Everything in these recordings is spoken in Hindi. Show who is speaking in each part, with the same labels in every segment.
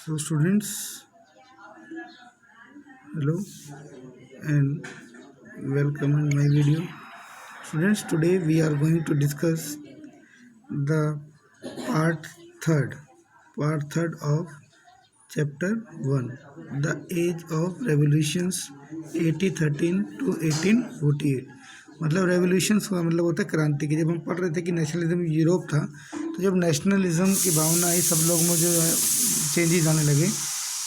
Speaker 1: So, students, hello and welcome in my video. Students, today we are going to discuss the part third, part third of chapter 1, the age of revolutions 1813 to 1848. मतलब रेवोल्यूशंस का मतलब होता है क्रांति की। जब हम पढ़ रहे थे कि नेशनलिज्म यूरोप था, तो जब नेशनलिज्म की भावना आई, सब लोग में जो चेंजेस आने लगे,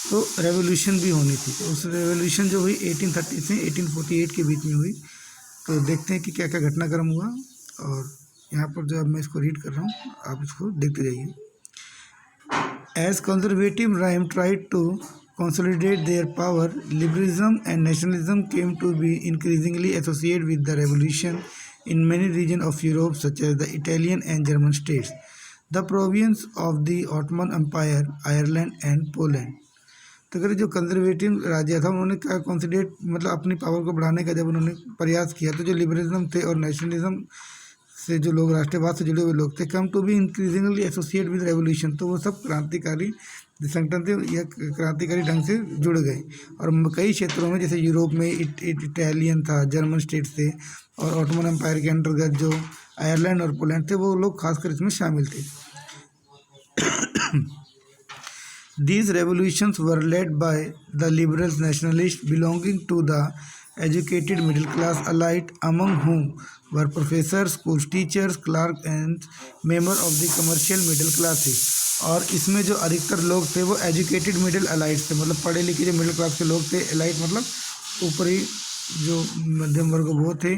Speaker 1: तो रेवोल्यूशन भी होनी थी। तो उस रेवोल्यूशन जो हुई 1830 से 1848 के बीच में हुई। तो देखते हैं कि क्या क्या घटनाक्रम हुआ, और यहाँ पर जो अब मैं इसको रीड कर रहा हूँ, आप इसको देखते जाइए। As conservative Rome tried to consolidate their power, liberalism and nationalism came to be increasingly associated with the revolution in many regions of Europe, such as the Italian and German states, the province of the Ottoman Empire, Ireland and Poland. तो अगर जो कंजर्वेटिव राज्य था, उन्होंने क्या कंसिडरेट मतलब अपनी पावर को बढ़ाने का जब उन्होंने प्रयास किया, तो जो लिबरलिज्म थे और नेशनलिज्म से जो लोग राष्ट्रवाद से जुड़े हुए लोग थे, come to be increasingly associate with revolution, तो वो सब क्रांतिकारी संगठन थे या क्रांतिकारी ढंग से जुड़ गए। और कई क्षेत्रों में, जैसे यूरोप में इटालियन था, जर्मन स्टेट्स थे, और ऑटोमन एम्पायर के अंतर्गत जो आयरलैंड और पोलैंड थे, वो लोग खासकर इसमें शामिल थे। These revolutions were led by the liberal nationalists belonging to the educated middle class elite, among whom were professors, school teachers, clerks and members of the commercial middle classes. और इसमें जो अधिकतर लोग थे वो एजुकेटेड मिडिल एलाइट थे, मतलब पढ़े लिखे जो मिडिल क्लास के लोग थे। एलाइट मतलब ऊपरी जो मध्यम वर्ग वो थे,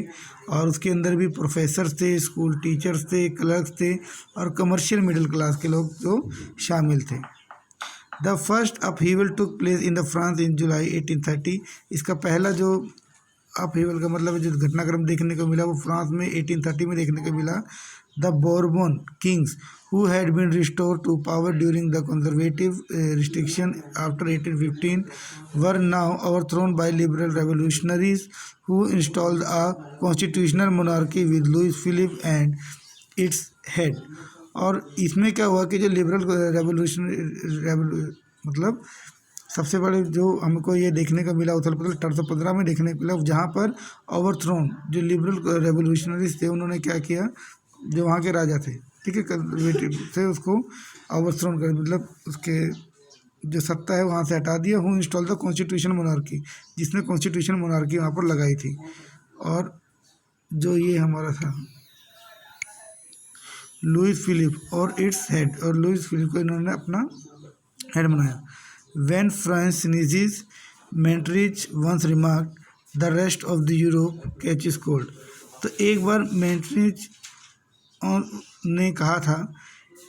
Speaker 1: और उसके अंदर भी प्रोफेसर्स थे, स्कूल टीचर्स थे, क्लर्क्स थे, और कमर्शियल मिडिल क्लास के लोग जो शामिल थे। The first upheaval took place in the France in July 1830। इसका पहला जो अपहीवल का मतलब जो घटनाक्रम देखने को मिला, वो फ्रांस में 1830 में देखने को मिला। The Bourbon kings who had been restore to power during the conservative restriction after 1815 were now overthrown by liberal revolutionaries who installed a constitutional monarchy with Louis Philippe and its head. और इसमें क्या हुआ कि जो लिबरल रेवोल्यूशन मतलब सबसे बड़े जो हमको ये देखने को मिला उथल पुथल 1815 में देखने को मिला, जहाँ पर ओवरथ्रोन जो लिबरल रेवोल्यूशनरीज थे, उन्होंने क्या किया, जो वहाँ के राजा थे, ठीक है, कंजर्वेटिव थे, उसको ओवरथ्रोन कर मतलब उसके जो सत्ता है वहाँ से हटा दिया। Who install the constitution monarchy, जिसने कॉन्स्टिट्यूशन मोनार्की वहाँ पर लगाई थी। और जो ये हमारा था लुइस फिलिप और इट्स हेड, और लुइस फिलिप को इन्होंने अपना हेड बनाया। When France sneezes Metternich once remark the rest of the Europe catches cold. तो एक बार मेंटरिच ने कहा था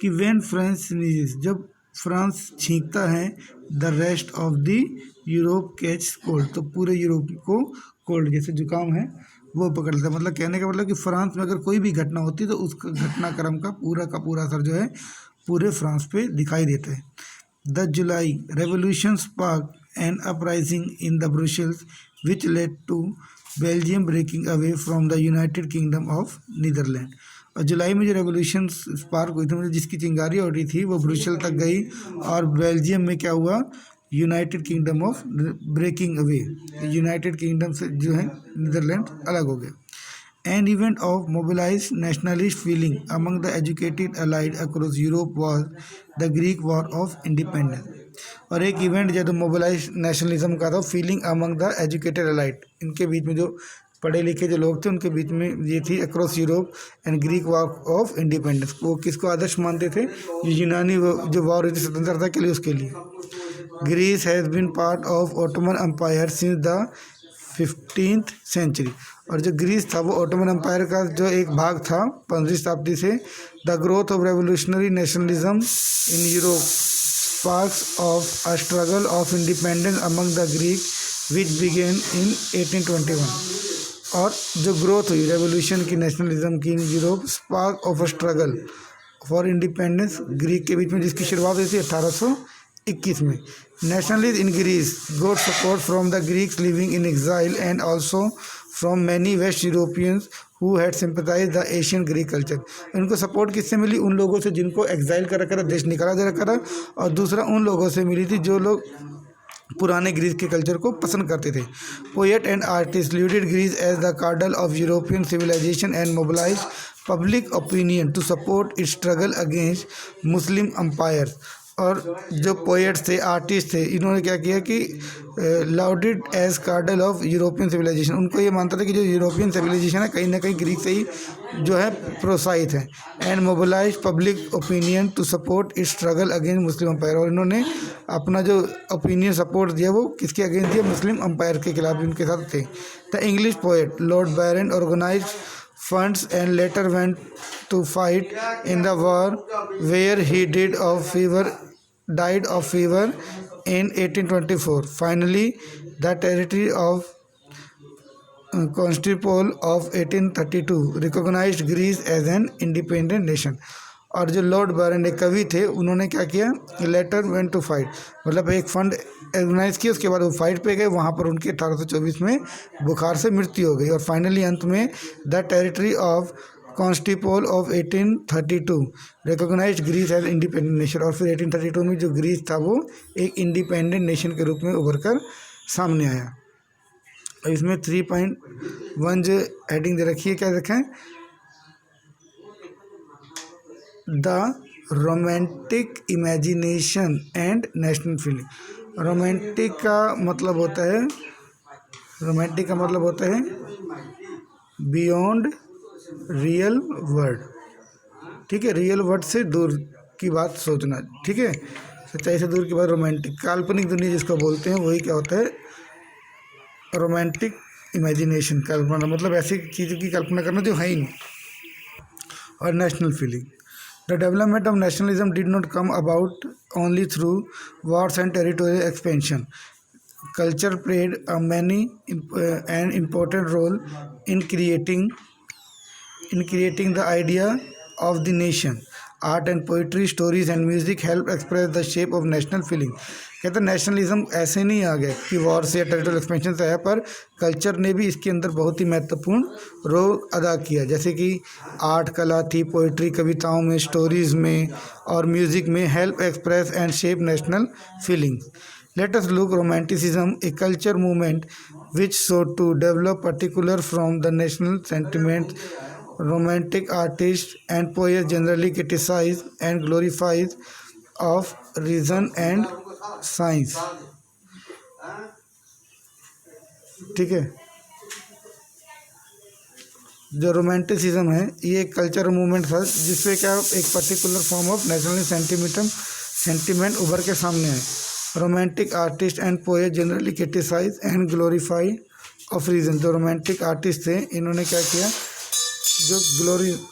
Speaker 1: कि व्हेन फ्रांस स्नीजेस, जब फ्रांस छींकता है, the rest of the Europe catch cold, तो पूरे यूरोप को कोल्ड जैसे जुकाम है वो पकड़ लेता है। मतलब कहने का मतलब कि फ्रांस में अगर कोई भी घटना होती है तो उस घटनाक्रम का पूरा असर जो है पूरे फ्रांस पे दिखाई देता है। The July revolution spark an uprising in the Brussels which led to Belgium breaking away from the United Kingdom of Netherland. और जुलाई में जो रेवोल्यूशन स्पार्क हुई थी, मतलब जिसकी चिंगारी उठी थी, वो ब्रुसेल तक गई, और बेल्जियम में क्या हुआ, United Kingdom of breaking away, United Kingdom से जो है नीदरलैंड अलग हो गया। An event of mobilize nationalist feeling among the educated allied across Europe was the Greek war of independence. और एक इवेंट जो मोबिलाइज नेशनलिज्म का था, feeling among the educated allied, इनके बीच में जो पढ़े लिखे जो लोग थे उनके बीच में ये थी, across Europe and Greek war of independence. वो किसको आदर्श मानते थे, यूनानी जो वॉर हुई थी स्वतंत्रता के लिए, उसके लिए। Greece has been part of Ottoman empire since the 15th century. और जो ग्रीस था वो ऑटोमन एम्पायर का जो एक भाग था 15वीं शताब्दी से। The growth of revolutionary nationalism in Europe sparks of a struggle of independence among the Greek which began in 1821। और जो ग्रोथ हुई रेवोल्यूशन की नेशनलिज्म की in Europe, spark of a struggle for independence, Greek के बीच में जिसकी शुरुआत हुई थी 1821 में। Nationalist in Greece got support from the Greeks living in exile and also from many west Europeans who had sympathise the Asian Greek culture. इनको सपोर्ट किससे मिली? उन लोगों से जिनको एग्जाइल कर रखा था, देश निकाला दे रखा था, और दूसरा उन लोगों से मिली थी जो लोग पुराने ग्रीस के कल्चर को पसंद करते थे। Poet and artist lauded Greece as the cradle of European civilization and mobilize public opinion to support its struggle against Muslim empire. और जो पोएट्स थे, आर्टिस्ट थे, इन्होंने क्या किया कि लाउडेड एज कार्डल ऑफ यूरोपियन सिविलाइजेशन। उनको ये मानता था कि जो यूरोपियन सिविलाइजेशन है कहीं ना कहीं ग्रीक से ही जो है प्रोत्साहित है। And mobilize public opinion to support its struggle against Muslim empire. और इन्होंने अपना जो ओपिनियन सपोर्ट दिया वो किसके अगेंस्ट दिया? मुस्लिम अम्पायर के खिलाफ उनके साथ थे। The English poet Lord Byron organize funds and later went to fight in the war where he died of fever in 1824. Finally, the territory of Constantinople of 1832 recognized Greece as an independent nation. और जो लॉर्ड बैरन एक कवि थे, उन्होंने क्या किया? लेटर वेंट टू फाइट, मतलब एक फंड ऑर्गेनाइज किया, उसके बाद वो फाइट पे गए। वहाँ पर उनकी 1824 में बुखार से मृत्यु हो गई। और फाइनली अंत में the territory of Constantinople of 1832 recognize Greece as independent nation. और फिर 1832 में जो ग्रीस था वो एक इंडिपेंडेंट नेशन के रूप में उभर कर सामने आया। और इसमें 3.1 जो हेडिंग दे रखी है, क्या रखा है? The romantic imagination and national feeling. Romantic का मतलब होता है बियॉन्ड रियल वर्ड। ठीक है, रियल वर्ड से दूर की बात सोचना। ठीक है, सच्चाई से दूर की बात रोमांटिक। काल्पनिक दुनिया जिसको बोलते हैं वही क्या होता है? रोमांटिक इमेजिनेशन, कल्पना, मतलब ऐसी चीज़ों की कल्पना करना जो है ही नहीं। और national feeling, the development of nationalism did not come about only through wars and territorial expansion. Culture played an important role in creating the idea of the nation. Art and poetry, stories and music help express the shape of national feeling. कहते हैं नेशनलिज्म ऐसे नहीं आ गया कि वॉर से या टेरिटोरियल एक्सपेंशन से आया, पर कल्चर ने भी इसके अंदर बहुत ही महत्वपूर्ण रोल अदा किया। जैसे कि आर्ट, कला थी, पोइट्री, कविताओं में, स्टोरीज़ में और म्यूज़िक में help express and shape national feelings. Let us look romanticism, a culture movement which sought to develop particular from the national sentiment. Romantic artists and poets generally criticize and glorify of reason and science. ठीक है, जो रोमांटिसिज्म है ये एक कल्चर मूवमेंट था जिसपे क्या एक particular form of national sentiment उभर के सामने आए। Romantic artist and poet generally criticize and glorify of reason. जो रोमांटिक आर्टिस्ट थे इन्होंने क्या किया? जो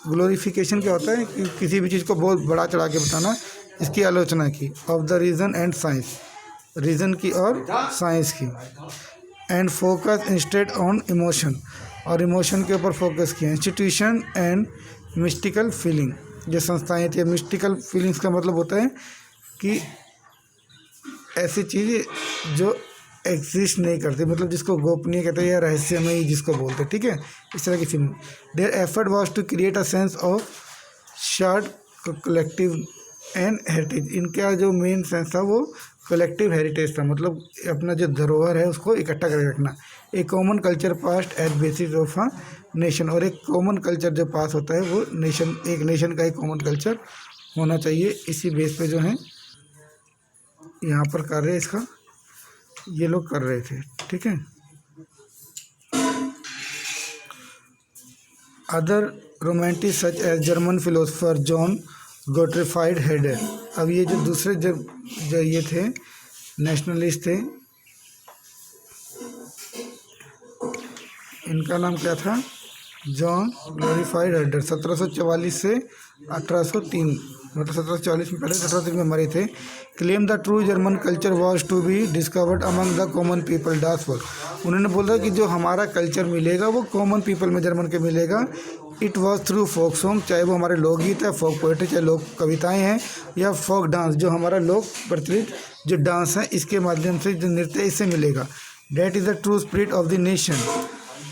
Speaker 1: ग्लोरिफिकेशन क्या होता है कि किसी भी चीज़ को बहुत बड़ा चढ़ा के बताना, इसकी आलोचना की। Of the reason and science, reason की और साइंस की। And focus instead on emotion, और इमोशन के ऊपर फोकस किया। इंस्टीट्यूशन एंड मिस्टिकल फीलिंग, जो संस्थाएं थी। मिस्टिकल फीलिंग्स का मतलब होता है कि ऐसी चीज़ जो एग्जिस्ट नहीं करती, मतलब जिसको गोपनीय कहते हैं या रहस्यमयी जिसको बोलते हैं। ठीक है, इस तरह की film. Their effort was to create a sense of short collective and heritage. इनका जो मेन सेंस था वो कलेक्टिव हेरिटेज था, मतलब अपना जो धरोहर है उसको इकट्ठा करके रखना। एक common culture past at basis of a nation, और एक कॉमन कल्चर जो पास होता है वो नेशन, एक नेशन का एक कॉमन कल्चर होना चाहिए। इसी बेस पे जो है यहाँ पर कार्य इसका ये लोग कर रहे थे। ठीक है, other romantic such as German philosopher John Gottfried Herder. अब ये जो दूसरे जो ये थे नेशनलिस्ट थे, इनका नाम क्या था? John glorified header. 1744 से 1803, मतलब 1740 में पहले 1803 में मरे थे। Claim the true German culture was to be discovered among the common people डास वर्क। उन्होंने बोला कि जो हमारा कल्चर मिलेगा वो कॉमन पीपल में जर्मन के मिलेगा। It was through folk song, चाहे वो हमारे लोकगीत है, फोक पोएट्री, चाहे लोक कविताएँ हैं, या फोक डांस जो हमारा लोक प्रचलित जो डांस है इसके माध्यम से जो नृत्य इससे मिलेगा। That is the true spirit of the nation.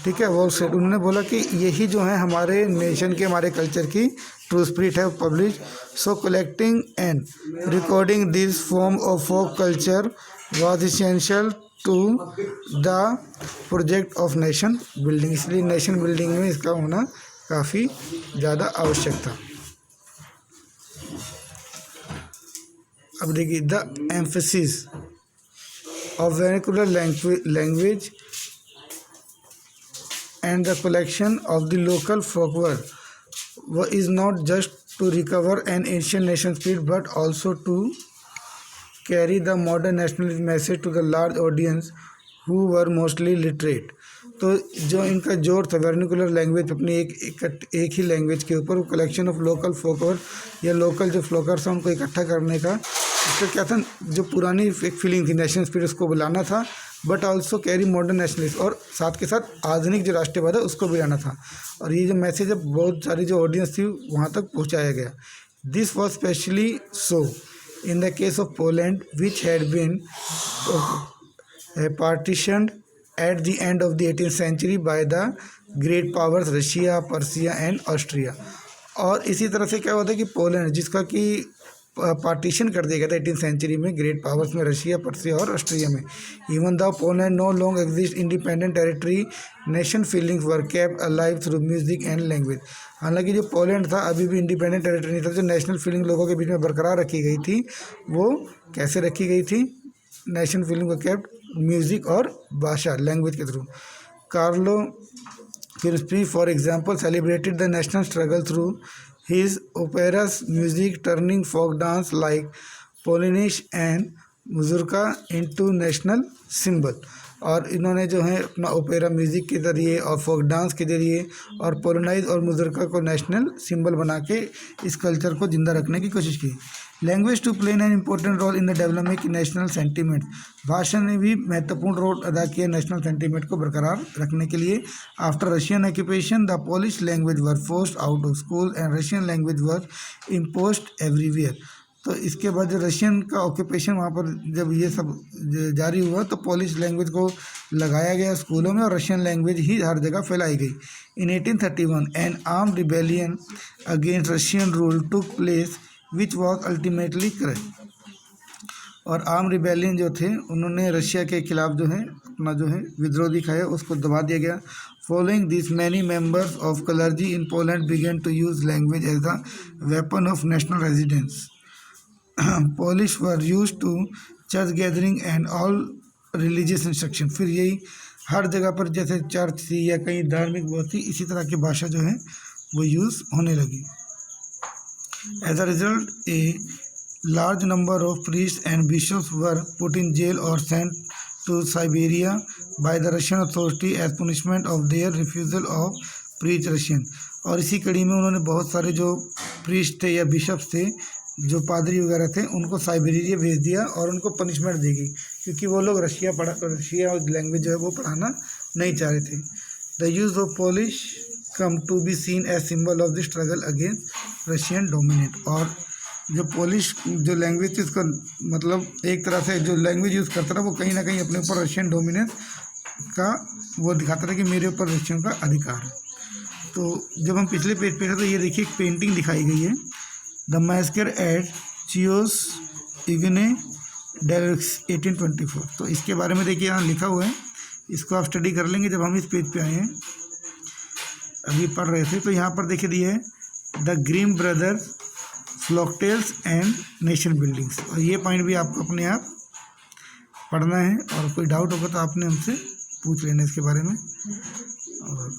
Speaker 1: ठीक है, वॉल स्ट्रीट, उन्होंने बोला कि यही जो है हमारे नेशन की, हमारे कल्चर की ट्रू स्पिरिट है publish. So collecting and recording this form of folk culture was essential to the project of nation building. इसलिए नेशन बिल्डिंग में इसका होना काफ़ी ज़्यादा आवश्यक था। अब देखिए, the emphasis of vernacular language and the collection of the local folklore is not just to recover an ancient nation spirit but also to carry the modern nationalist message to the large audience who were mostly literate। तो जो इनका जोर था वर्निकुलर लैंग्वेज, अपनी एक ही लैंग्वेज के ऊपर, वो कलेक्शन ऑफ लोकल फोकवर या लोकल जो फ्लोकर्स हैं उनको इकट्ठा करने का, इसका क्या था, जो पुरानी एक फीलिंग थी नेशनल स्पिरिट उसको बुलाना था, but also carry modern nationalist, और साथ के साथ आधुनिक जो राष्ट्रवाद है उसको भी लाना था। और ये जो मैसेज है बहुत सारी जो ऑडियंस थी वहाँ तक पहुँचाया गया। This was specially so in the case of Poland which had been partitioned at the end of the 18th century by the great powers Russia, Persia and Austria. और इसी तरह से क्या होता है कि पोलैंड जिसका कि पार्टीशन कर दिया गया था 18th सेंचुरी में ग्रेट पावर्स में, रशिया, पर्सिया और ऑस्ट्रिया में। Even the Poland no long exist independent territory, nation feelings were kept alive through music and language. हालांकि जो पोलैंड था अभी भी इंडिपेंडेंट टेरिटरी नहीं था, जो नेशनल फीलिंग लोगों के बीच में बरकरार रखी गई थी, वो कैसे रखी गई थी, national feeling were kept music और भाषा, लैंग्वेज के through. Karol Kurpinski for example celebrated the national struggle through his operas music, turning folk dance like Polnish and Mazurka into national symbol। और इन्होंने जो है अपना ओपेरा म्यूज़िक के ज़रिए और फोक डांस के ज़रिए और पोलनाइज और मुजरका को नेशनल सिंबल बना के इस कल्चर को ज़िंदा रखने की कोशिश की। Language to play an important role in the development की नेशनल सेंटीमेंट, भाषा ने भी महत्वपूर्ण रोल अदा किया नेशनल सेंटीमेंट को बरकरार रखने के लिए। After Russian occupation the Polish language were forced out of school and Russian language were imposed everywhere. तो इसके बाद जो रशियन का ऑक्यूपेशन वहाँ पर जब ये सब जारी हुआ तो पोलिश लैंग्वेज को लगाया गया स्कूलों में और रशियन लैंग्वेज ही हर जगह फैलाई गई। इन 1831 N armed rebellion against Russian rule took place which was ultimately crushed. और आर्म रिबेलियन जो थे उन्होंने रशिया के खिलाफ जो है अपना जो है विद्रोह दिखाया, उसको दबा दिया गया। Following this many members of clergy in Poland began to use language as the weapon of national residence. Polish were used to church gathering and all religious instruction। फिर यही हर जगह पर जैसे चर्च थी या कहीं धार्मिक वो थी, इसी तरह की भाषा जो है वो यूज़ होने लगी। As a result a large number of priest and bishops were put in jail और sent to Siberia by the Russian authority as punishment of their refusal of preach Russian. और इसी कड़ी में उन्होंने बहुत सारे जो प्रीस्ट थे या बिशप्स थे, जो पादरी वगैरह थे, उनको साइबेरिया भेज दिया और उनको पनिशमेंट दी गई क्योंकि वो लोग रशिया लैंग्वेज जो है वो पढ़ाना नहीं चाह रहे थे। The use of Polish come to be seen as symbol of the struggle against Russian dominate. और जो पोलिश जो लैंग्वेज थी उसका मतलब एक तरह से जो लैंग्वेज यूज़ करता था वो कहीं ना कहीं अपने ऊपर रशियन डोमिनेंस का वो दिखाता था कि मेरे ऊपर रशियन का अधिकार है। तो जब हम पिछले पेज पे थे तो ये देखिए एक पेंटिंग दिखाई गई है, द मैस्कर एट चियोस इग्ने डेल्स 1824। तो इसके बारे में देखिए यहाँ लिखा हुआ है, इसको आप स्टडी कर लेंगे जब हम इस पेज पे आए हैं। अभी पढ़ रहे थे तो यहाँ पर देखिए दिए है the Grimm brothers folktales and nation buildings. और ये पॉइंट भी आपको अपने आप पढ़ना है और कोई डाउट होगा तो आपने हमसे पूछ लेना इसके बारे में। और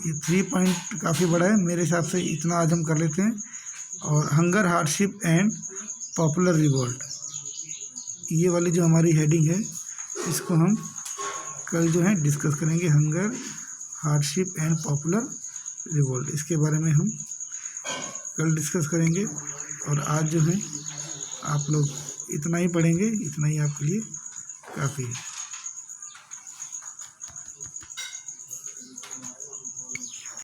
Speaker 1: ये 3 पॉइंट काफ़ी बड़ा है, मेरे हिसाब से इतना आज हम कर लेते हैं। और hunger, hardship and popular revolt, ये वाली जो हमारी हेडिंग है इसको हम कल जो है डिस्कस करेंगे। Hunger, hardship and popular revolt, इसके बारे में हम कल डिस्कस करेंगे। और आज जो है आप लोग इतना ही पढ़ेंगे, इतना ही आपके लिए काफ़ी है।